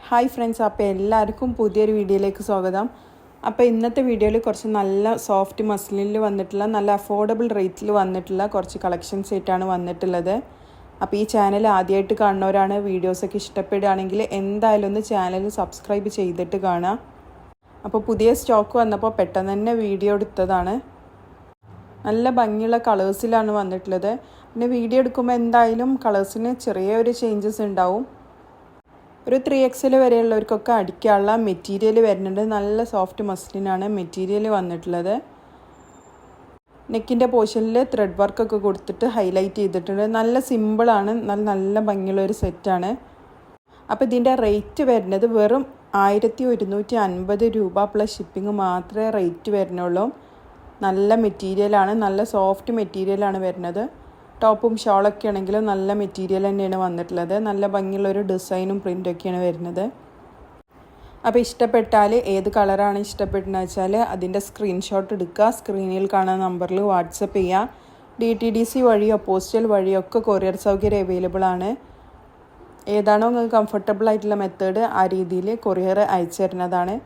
Hi friends, അപ്പോൾ എല്ലാവർക്കും പുതിയൊരു വീഡിയോയിലേക്ക് സ്വാഗതം. അപ്പോൾ ഇന്നത്തെ വീഡിയോയിൽ കുറച്ച് നല്ല സോഫ്റ്റ് മസ്ലിനിൽ വന്നിട്ടുള്ള നല്ല അഫോർഡബിൾ റേറ്റിൽ വന്നിട്ടുള്ള കുറച്ച് കളക്ഷൻസ് ആയിട്ടാണ് വന്നിട്ടുള്ളത്. അപ്പോൾ ഈ ചാനൽ ആദ്യമായിട്ട് കാണുന്നവരാണ്, വീഡിയോസൊക്കെ ഇഷ്ടപ്പെടുകയാണെങ്കിൽ എന്തായാലും ഒന്ന് ചാനൽ സബ്സ്ക്രൈബ് ചെയ്തിട്ട് കാണാം. അപ്പോൾ പുതിയ സ്റ്റോക്ക് വന്നപ്പോൾ പെട്ടെന്ന് തന്നെ വീഡിയോ എടുത്തതാണ്. നല്ല ഭംഗിയുള്ള കളേഴ്സിലാണ് വന്നിട്ടുള്ളത്. പിന്നെ വീഡിയോ എടുക്കുമ്പോൾ എന്തായാലും കളേഴ്സിന് ചെറിയൊരു ചേഞ്ചസ് ഉണ്ടാവും. ഒരു 3XL വരെയുള്ളവർക്കൊക്കെ അടിക്കാനുള്ള മെറ്റീരിയൽ വരുന്നുണ്ട്. നല്ല സോഫ്റ്റ് മസ്ലിനാണ് മെറ്റീരിയൽ വന്നിട്ടുള്ളത്. നെക്കിൻ്റെ പോർഷനിൽ ത്രെഡ് വർക്കൊക്കെ കൊടുത്തിട്ട് ഹൈലൈറ്റ് ചെയ്തിട്ടുണ്ട്. നല്ല സിമ്പിളാണ്, നല്ല ഭംഗിയുള്ള ഒരു സെറ്റാണ്. അപ്പോൾ ഇതിൻ്റെ റേറ്റ് വരുന്നത് വെറും 1150 രൂപ പ്ലസ് ഷിപ്പിംഗ് മാത്രമേ റേറ്റ് വരുന്നുള്ളൂ. നല്ല മെറ്റീരിയലാണ്, നല്ല സോഫ്റ്റ് മെറ്റീരിയലാണ് വരുന്നത്. ടോപ്പും ഷോളൊക്കെ ആണെങ്കിലും നല്ല മെറ്റീരിയൽ തന്നെയാണ് വന്നിട്ടുള്ളത്. നല്ല ഭംഗിയുള്ളൊരു ഡിസൈനും പ്രിൻ്റൊക്കെയാണ് വരുന്നത്. അപ്പോൾ ഇഷ്ടപ്പെട്ടാൽ ഏത് കളറാണ് ഇഷ്ടപ്പെട്ടതെന്ന് വെച്ചാൽ അതിൻ്റെ സ്ക്രീൻഷോട്ട് എടുക്കുക. സ്ക്രീനിൽ കാണുന്ന നമ്പറിൽ വാട്സപ്പ് ചെയ്യുക. DTDC വഴിയോ പോസ്റ്റൽ വഴിയോ ഒക്കെ കൊറിയർ സൗകര്യം അവൈലബിൾ ആണ്. ഏതാണോ നിങ്ങൾക്ക് കംഫർട്ടബിൾ ആയിട്ടുള്ള മെത്തേഡ് ആ രീതിയിൽ കൊറിയർ അയച്ചു തരുന്നതാണ്.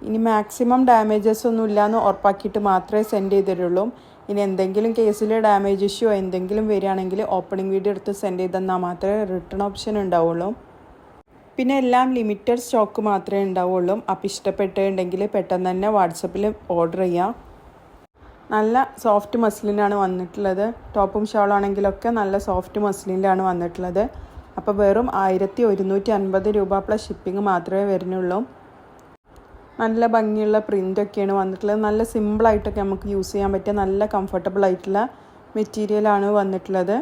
ഇനി മാക്സിമം ഡാമേജസ് ഒന്നും ഇല്ലയെന്ന് ഉറപ്പാക്കിയിട്ട് മാത്രമേ സെൻഡ് ചെയ്തിട്ടുള്ളൂ. ഇനി എന്തെങ്കിലും കേസിൽ ഡാമേജ് ഇഷ്യൂ എന്തെങ്കിലും വരികയാണെങ്കിൽ ഓപ്പണിംഗ് വീഡിയോ എടുത്ത് സെൻഡ് ചെയ്തെന്നാൽ മാത്രമേ റിട്ടേൺ ഓപ്ഷൻ ഉണ്ടാവുള്ളൂ. പിന്നെ എല്ലാം ലിമിറ്റഡ് സ്റ്റോക്ക് മാത്രമേ ഉണ്ടാവുള്ളൂ. അപ്പോൾ ഇഷ്ടപ്പെട്ടിട്ടുണ്ടെങ്കിൽ പെട്ടെന്ന് തന്നെ വാട്സപ്പിൽ ഓർഡർ ചെയ്യാം. നല്ല സോഫ്റ്റ് മസ്ലിനാണ് വന്നിട്ടുള്ളത്. ടോപ്പും ഷോളാണെങ്കിലൊക്കെ നല്ല സോഫ്റ്റ് മസ്ലിനിലാണ് വന്നിട്ടുള്ളത്. അപ്പോൾ വെറും 1150 രൂപ പ്ലസ് ഷിപ്പിംഗ് മാത്രമേ വരുന്നുള്ളൂ. നല്ല ഭംഗിയുള്ള പ്രിൻ്റൊക്കെയാണ് വന്നിട്ടുള്ളത്. നല്ല സിമ്പിളായിട്ടൊക്കെ നമുക്ക് യൂസ് ചെയ്യാൻ പറ്റിയ നല്ല കംഫർട്ടബിൾ ആയിട്ടുള്ള മെറ്റീരിയലാണ് വന്നിട്ടുള്ളത്.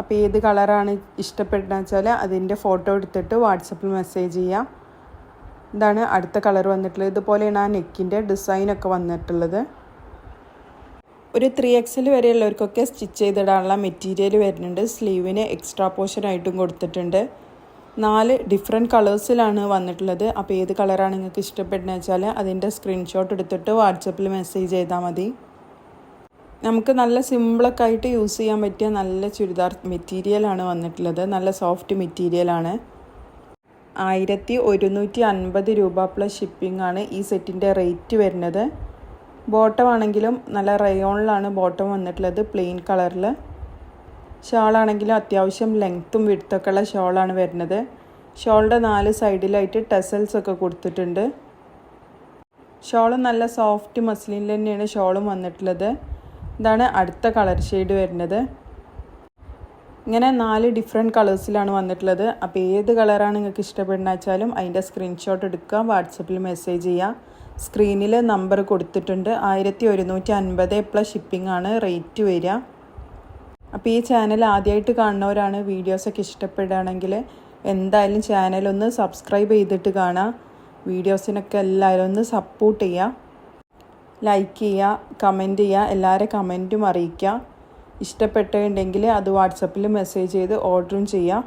അപ്പോൾ ഏത് കളറാണ് ഇഷ്ടപ്പെട്ടതെന്ന് വെച്ചാൽ അതിൻ്റെ ഫോട്ടോ എടുത്തിട്ട് വാട്സപ്പിൽ മെസ്സേജ് ചെയ്യാം. ഇതാണ് അടുത്ത കളർ വന്നിട്ടുള്ളത്. ഇതുപോലെയാണ് ആ നെക്കിൻ്റെ ഡിസൈനൊക്കെ വന്നിട്ടുള്ളത്. ഒരു 3XL വരെയുള്ളവർക്കൊക്കെ സ്റ്റിച്ച് ചെയ്തിടാനുള്ള മെറ്റീരിയൽ വരുന്നുണ്ട്. സ്ലീവിന് എക്സ്ട്രാ പോർഷനായിട്ടും കൊടുത്തിട്ടുണ്ട്. 4 ഡിഫറെൻറ്റ് കളേഴ്സിലാണ് വന്നിട്ടുള്ളത്. അപ്പോൾ ഏത് കളറാണ് നിങ്ങൾക്ക് ഇഷ്ടപ്പെടുന്നത് വെച്ചാൽ അതിൻ്റെ സ്ക്രീൻഷോട്ട് എടുത്തിട്ട് വാട്സപ്പിൽ മെസ്സേജ് ചെയ്താൽ മതി. നമുക്ക് നല്ല സിമ്പിളൊക്കെ ആയിട്ട് യൂസ് ചെയ്യാൻ പറ്റിയ നല്ല ചുരിദാർ മെറ്റീരിയലാണ് വന്നിട്ടുള്ളത്. നല്ല സോഫ്റ്റ് മെറ്റീരിയലാണ്. 1150 രൂപ പ്ലസ് ഷിപ്പിംഗ് ആണ് ഈ സെറ്റിൻ്റെ റേറ്റ് വരുന്നത്. ബോട്ടം ആണെങ്കിലും നല്ല റയോണിലാണ് ബോട്ടം വന്നിട്ടുള്ളത്, പ്ലെയിൻ കളറിൽ. ഷോളാണെങ്കിലും അത്യാവശ്യം ലെങ്ത്തും വിഡ്ത്തൊക്കെ ഉള്ള ഷോളാണ് വരുന്നത്. ഷോളിൻ്റെ 4 സൈഡിലായിട്ട് ടെസൽസ് ഒക്കെ കൊടുത്തിട്ടുണ്ട്. ഷോളും നല്ല സോഫ്റ്റ് മസ്ലിനിൽ തന്നെയാണ് ഷോളും വന്നിട്ടുള്ളത്. ഇതാണ് അടുത്ത കളർ ഷെയ്ഡ് വരുന്നത്. ഇങ്ങനെ 4 ഡിഫറെൻറ്റ് കളേഴ്സിലാണ് വന്നിട്ടുള്ളത്. അപ്പോൾ ഏത് കളറാണ് നിങ്ങൾക്ക് ഇഷ്ടപ്പെടുന്നത് വെച്ചാലും അതിൻ്റെ സ്ക്രീൻഷോട്ട് എടുക്കുക, വാട്സപ്പിൽ മെസ്സേജ് ചെയ്യുക. സ്ക്രീനിൽ നമ്പർ കൊടുത്തിട്ടുണ്ട്. 1150 പ്ലസ് ഷിപ്പിംഗ് ആണ് റേറ്റ് വരിക. അപ്പോൾ ഈ ചാനൽ ആദ്യമായിട്ട് കാണുന്നവരാണ്, വീഡിയോസൊക്കെ ഇഷ്ടപ്പെടുകയാണെങ്കിൽ എന്തായാലും ചാനലൊന്ന് സബ്സ്ക്രൈബ് ചെയ്തിട്ട് കാണാം. വീഡിയോസിനൊക്കെ എല്ലാവരും ഒന്ന് സപ്പോർട്ട് ചെയ്യുക, ലൈക്ക് ചെയ്യുക, കമൻറ്റ് ചെയ്യുക. എല്ലാവരും കമൻറ്റും അറിയിക്കുക. ഇഷ്ടപ്പെട്ടിട്ടുണ്ടെങ്കിൽ അത് വാട്സപ്പിൽ മെസ്സേജ് ചെയ്ത് ഓർഡറും ചെയ്യുക.